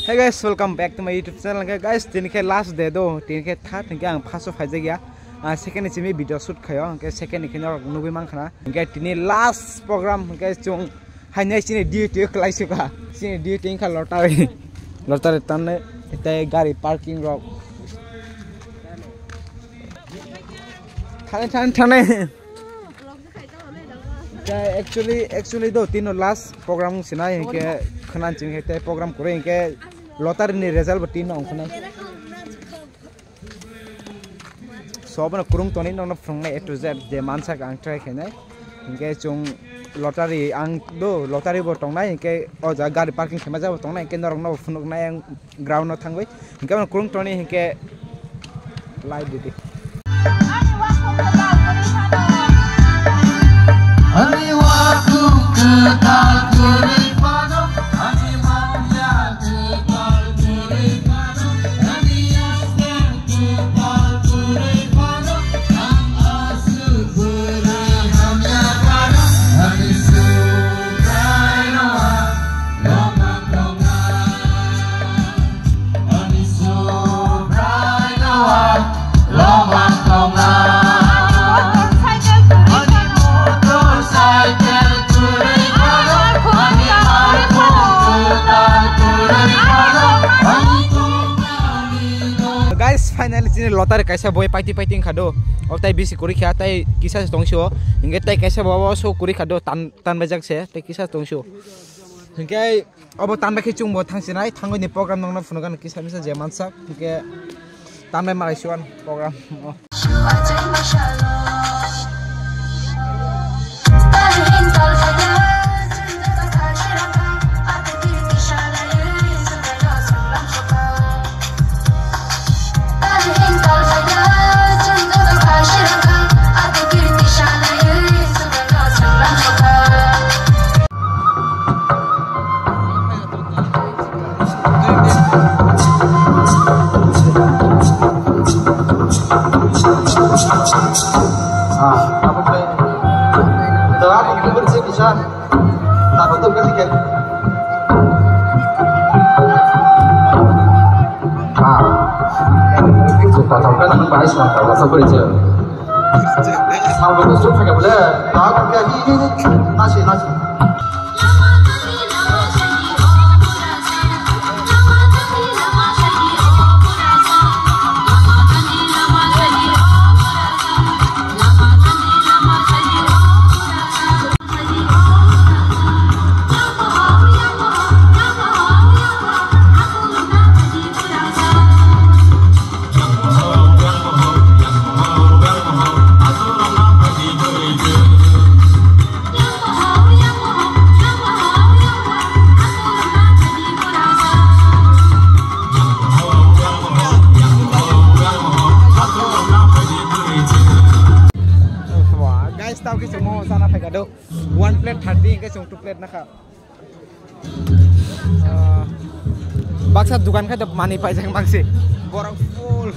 Hey guys, welcome back to my YouTube channel. Guys, tin ke last day do, tin ke third tin ke ang first of haja gya. Second is me video shoot khayo. Okay, second ke nor nubi mang khana. Okay, tin last program guys chung hainai sini duty klai suka. Sini duty ka lotari. Lotari tanne ite gari parking rock. Thane. Actually do tino last program sina ke khanan ching hete program kore ke lotari ni result batin ong khana sobana kurung toni nong from A to Z je mansa ang try khenai ke chung lotari ang do lotari bo tong nai ke oja gari parking khema ja tong nai ke norong no phunuk nai ang ground no thangoi ke kurung toni ke live diti Ani waktu ketal kuripano, ani manja ketal kuripano, ani asal ketal kuripano, ang asu berhamnya pano, ani sukai noa, lomang tongan, ani sukai noa, lomang tongan. Guys, finally sini lotari kaisa boy fighting khado और ताई BC कुरी क्या ताई किसा तोंगशो इंगे ताई कैसे बाबा सो कुरी खादो तान बजाक से ताई किसा तोंगशो इंगे अब तान बाकी चुंग बो थांसिनाय थांगो नि प्रोग्राम नंगना फुनगान किसा मिसा जे मानसा इंगे तान बाय मारायसोन प्रोग्राम one plate 30 के chung 2 plate ना खा बाक्सा दुकान का जब मानी पाई जाएंगे बाक्से बरफ full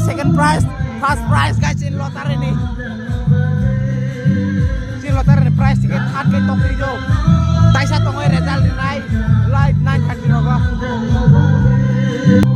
second prize, first prize guys in lottery ni. Sin lottery ni prize tiket third ke tok jo. Taisa tongoi result nai live 9:30 rogo.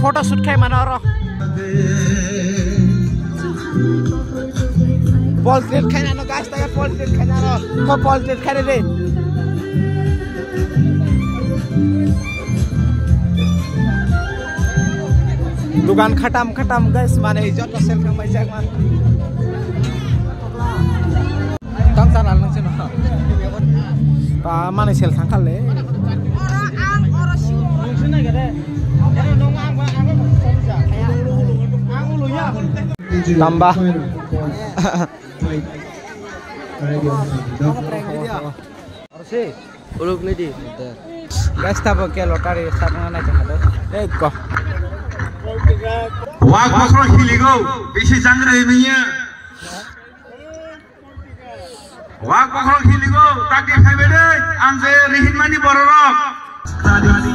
Photo shoot khai mana ro. Ball trip khai na no guys ta ball trip khai na ro. Ko ball trip khai re. दुकान खटाम guys माने इज्जत तो cell खांबाय जाक मान दाम जाना नोंसो न बा माने सेल थांखाले आं अरसिउ नोंसो नागिरे एरो नों आं समजा आं उलुया दामबा अरसि Uluk ni di. Guys, tabo ke lotari sabang na jahado. Go. Wak makro hiligo, bisi jangre minya. Wak makro hiligo, tak dikhaybe anje rihin mani bororok.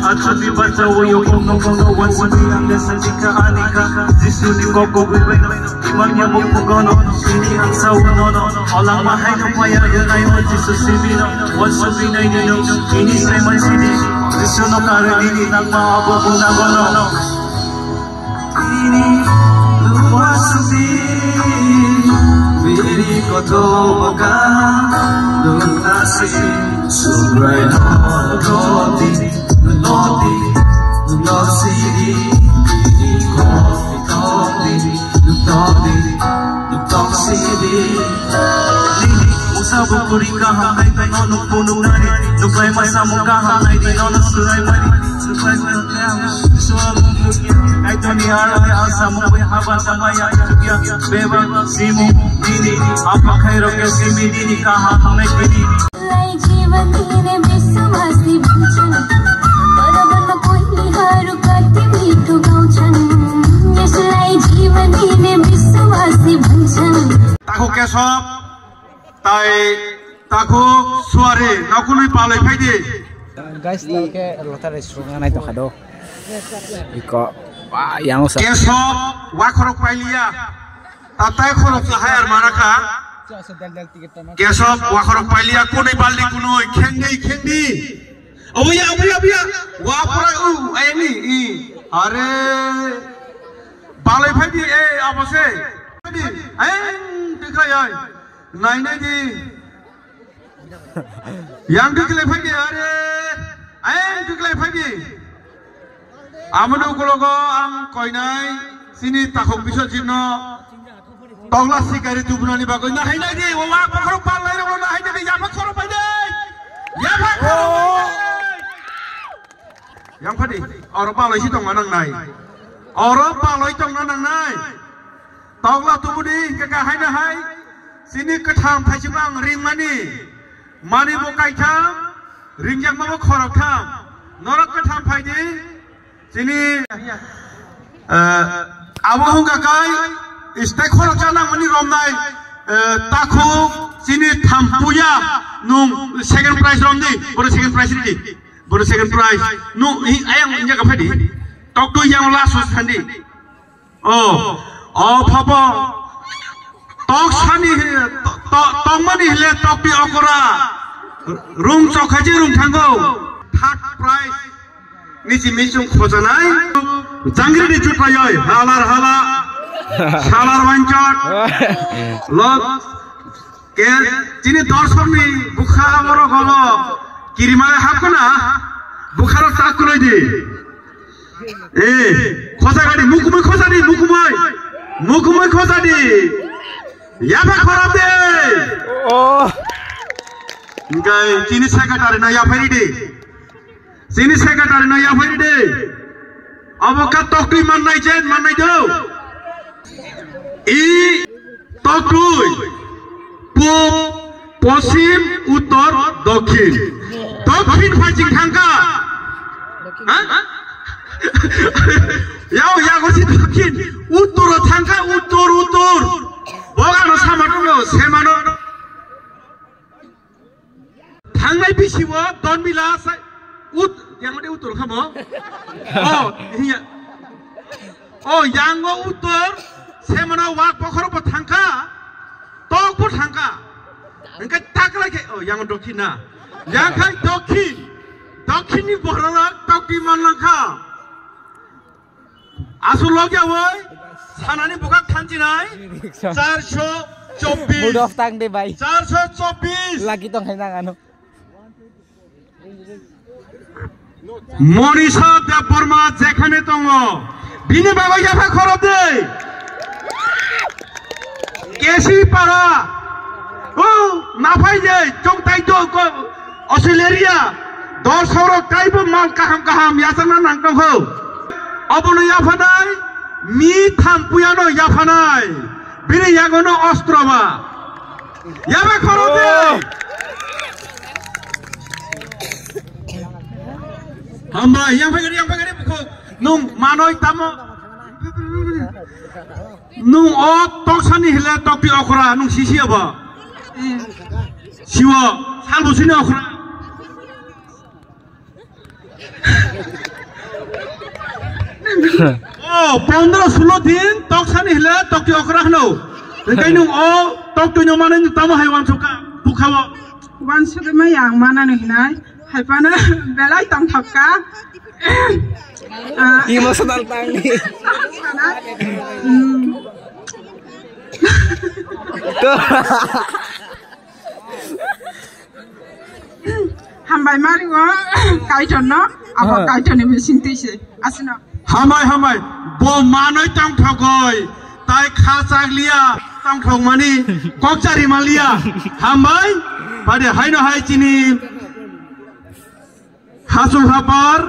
Atsuti baca woyo kono kono wansuni ande sandika anika jisuni koko bibeno imanya mukugono sini angsa unono olang mahai kapaya yanai mo jisu sibino wansubi nai nino ini sai mansini jisuno kare dini nang maabo bunagono ini luwa subi biri koto baka lunasi subrai no roti Noti, Noti, Usabu kurika hamai tano nupunu nani nupai masa muka hamai di nono surai mani surai mani suamu mukia aitoni hara asa mukai haba samaya chukia beba simu dini apa khairo ke simi dini kaha hamai dini lai जीवन दीने विश्वासी Bhushan Taku kesop, tai taku suare, naku lui palai pede. Guys, tahu ke lotari sungai naik tu kado. Iko, wah yang usah. Kesop, wakorok pailia, tatai korok lahir manaka. Kesop, wakorok pailia, kunai balik kunoi, kendi. Oh ya, wakorok ini, are, balai pede, apa sih? Dikhayai, naik di, yang dikhayai pagi ada, dikhayai pagi. Amanu kologo ang koinai, sini takut bisa jino, tonglas sikari tu bunani bagai, naik di, wah pakaruk palai orang naik di, yang pakaruk palai, yang padi, orang palai si tong manang naik, orang palai tong manang naik. Taulah tumudi kekahai nahai sini ketam pajibang ring mani bukai tam ring yang mau korok tam norak ketam paji sini awang kakai istek korok janang mani romnai taku sini tampuya nung second prize romdi baru second prize ini baru second prize nung ayang injak apa di tok tu yang last sandi Oh papa, tok sani tok mani hele tok pi okora, room chokhaji room thango, third prize, nisi misung khojanai, jangri di chutayoi, halar wancot, lot, ke, jini dorshok ni bukha amoro gogo, kirimale hakuna, bukharo sakuloi di, khojagadi mukumai khojadi, yapa khorab de, Enggak, sini sekretari na yapari de, abokat tokri manai do, tokri, pop, posim, utor, dokhin pajing thangka, Yau gosi dokhin, utor thangka, utor, bogano samano, semano. Hangai bisiwo don bilas yang ada utur kamu iya yang utur saya mana wak pokor bertangka tok bertangka engkau tak lagi yang dokina yang kan dokin ni borak tok di mana kah asul lagi awal sana ni bukan kancinai 424 mood of tang deh bay 424 lagi tong henang anu Morisa Deporma jekhane tongo bini baba yafa khorab de kesi para napai je chongtai to Australia 10 kaibo mal kaham yasana nangtong ho abono yafanai mi thampuyano yafanai bini yagono ostroma yafa khorab de Hamba yang pagari buku nung manoi tamo nung o tok sani hila tok di okra nung sisi apa siwa salbu sini okra oh 15-16 din tok sani hila tok di okra no kai nung o tok tu nyomana ni tamo haiwan suka bukawa wan suka ma yang mana ni nai hai pana belai tong thapka emotional tangi hambai mari wa kaiton no apa kaiton ni mesin tise asna hamai bo manoi tong thagoi tai khasag liya tong thong mani kokchari malia hambai pade haino hai chini hasul hapar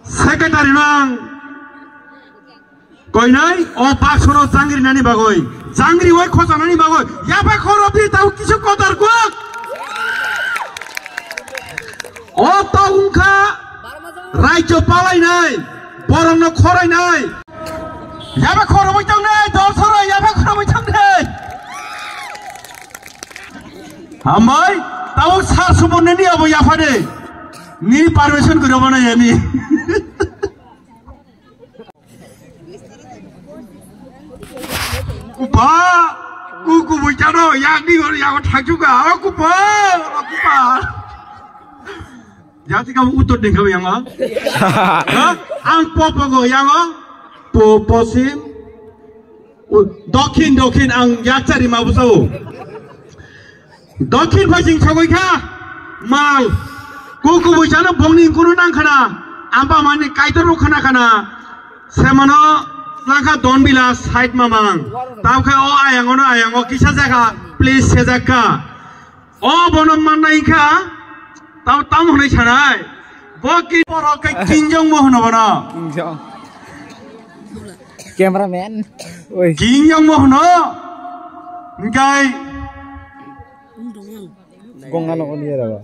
secretary nang koinai o paksono jangri nani bagoi jangri oi khoja nani bagoi yaba khorobi tau kisu kodar ko o taungkha raijo palai nai borong no khorai nai yaba khorobi tang nai dol soro yaba khorobi tang nai hamai tau sar subonne ni abo yafade ni permission kuro bana yani kupa kuku bujano yang ni yang thak juga kupa jadi kamu utur deh kamu yang ang popo go yang poposim dokin ang yakcari mabusau dokin pajing chagoi kha mal kuku bujano bongni kunu nang khana amba mani kaitaro khana semano langkah don bila side mamang tahu kah oh ayang oh kisah jaga please sejaga oh bonom mana ika tahu mana canai boki orang kayak kinjong mohon apa kinjong cameraman kinjong mohon ngai gongano kau ni ada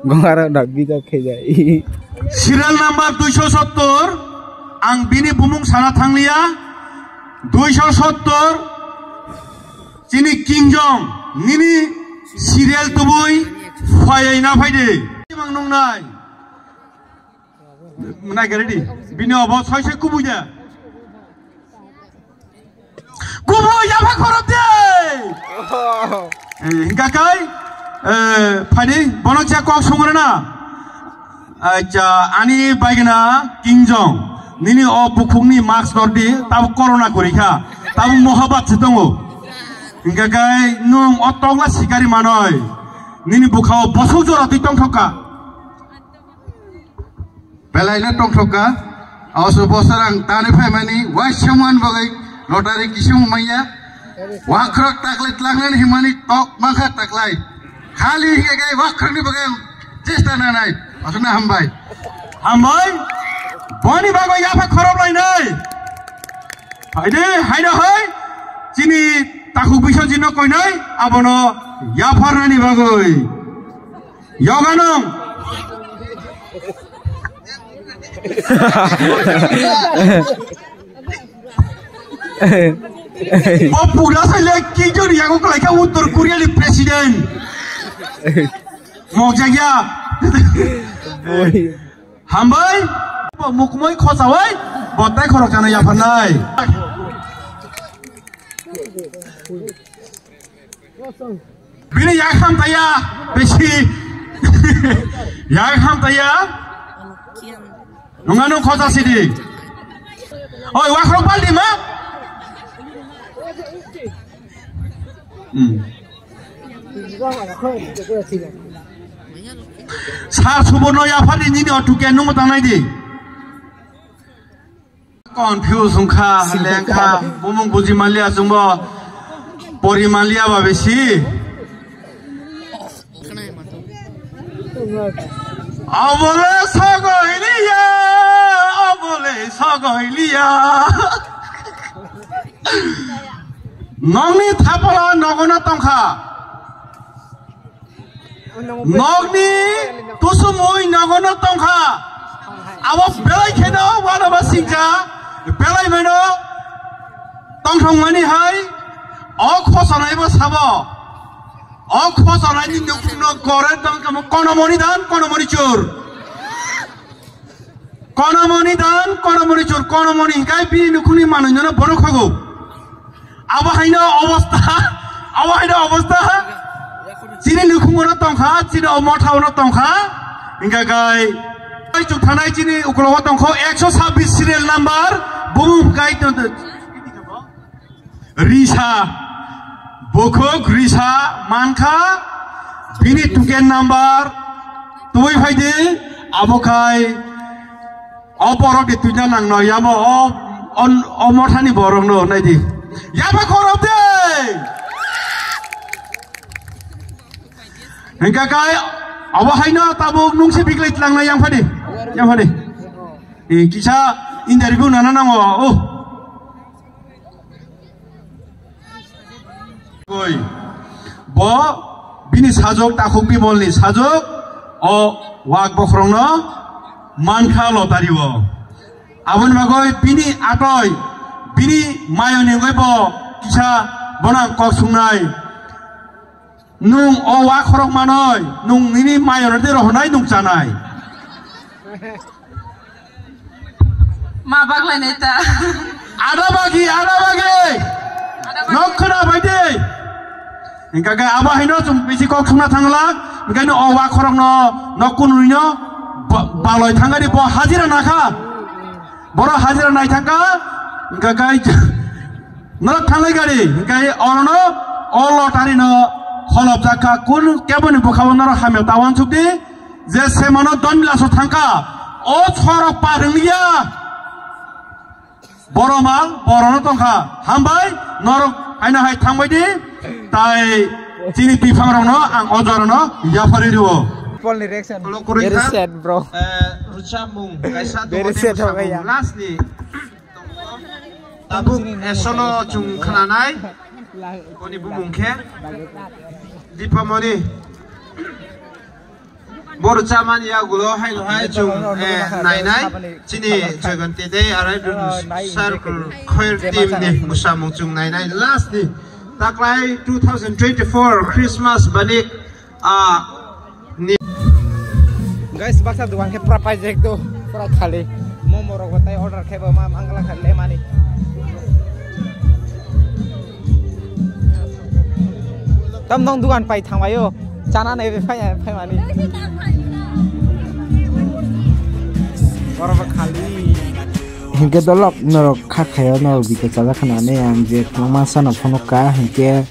gongara dak bisa kerja serial number 270 ang bini bumung sana thanglia 270 chini kingjong nini serial tubui phai na phai de mang nong nai munai garedi bini obo soi kubu ja kubu ya pha khorop de hingga kai phai de bonok cha kok songre na acha ani baigna kingjong nini o bukungni mask dordi tabu corona korika tabu mohabat setongo hingga gai nung otongla sigari manoi nini bukao bosu jora ti tongthoka belaina tongthoka asu bosarang tani famani waishaman bagai lotari kisum maya wakrak taklet langlan himani tok mangkha taklai khali hingga gai wakrak ni bagai chesta nanai asuna hambai boni bago yafa khorob lai nai haide haida hai chini taku biso jino koi nai abono yafar nani bagoi yoganong o pula sale ki jori yago klai ka uttor korea ni president mojagya hambai mukmoi khosawai botai khorok jana ya phanai bini ya kham taya beshi ya kham taya nungano khosa sidi oi wa khorok baldi ma sar suborno ya phadi ni otuke nung tanai di confuse ungkha lengkha bumung buji malia jumbo pori malia ba beshi abole sagoilia nongni thapala nogona tongkha nogni tusu moi nagono tongkha abo belai kheno wala ba singja belai meno tongthong mani hai o khosanai bo sabo o khosanai ni nukno gore tongkam konomoni dan konomoni chur konomoni dan konomoni chur konomoni kai bi nukuni manunjona bono khago abo haino obostha chini nukhungona tongkha chini omothauna tongkha inga gai chuk thanai chini uklowa tongkho 126 serial number bumum gai to risa bokhok risa mankha bini tuken number tui phaide abokai oporok de tuina nangno yamo omothani borong no naidi yaba khorob de hingga kai awahaino tabuk nungsi biglit lang na yang phadi kisa interview nana nango oi bo bini sajok takhuk bimolni sajok o wak bokhrong no mankha lotariwo abon bagoi bini atoi bini mayoni goi bo kisa bonang kok sungnai nung o wak khorok manoi nung nini mayoni de rohnai nung chanai ma baglai neta ada bagi nokhna baide ingka ga aba hino chum bisi kok sungna thanglak ingkano o wak khorok no nokunuino baloi thangari bo hajira nakha boro hajira nai thaka ingka gai nolak thanglai gari ingka orono o lotari no holop jaka kun keboni bokhawono hamel tawan chukdi je semano donlaso thangka o chorok parenglia boromal borono tongkha hambai norok aina hai thangbaidi tai chini bifang rong no ang ojorono yafari riwo Paul reaction very sad bro ruchamung kaisa to very sad ho gaya lastly tabu esono chung khananai koni bumungkhe dipamoni boru chaman ya gulo hai chung nainai chini jagan tede arai circle khair team ni musamung chung nainai lastly taklai 2024 Christmas banik guys baksa dukan ke pra project tu pra khali momo rok tai order kheba ma angla khale mani tam dong dukan pai thangbayo chana nei phai mani order khali hingke dolok norok khakhayo no bike chala khana ne ang je thongma sana phonoka hingke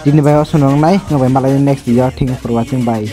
dini bai osonong nai ngobai malai next video thank you for watching bye.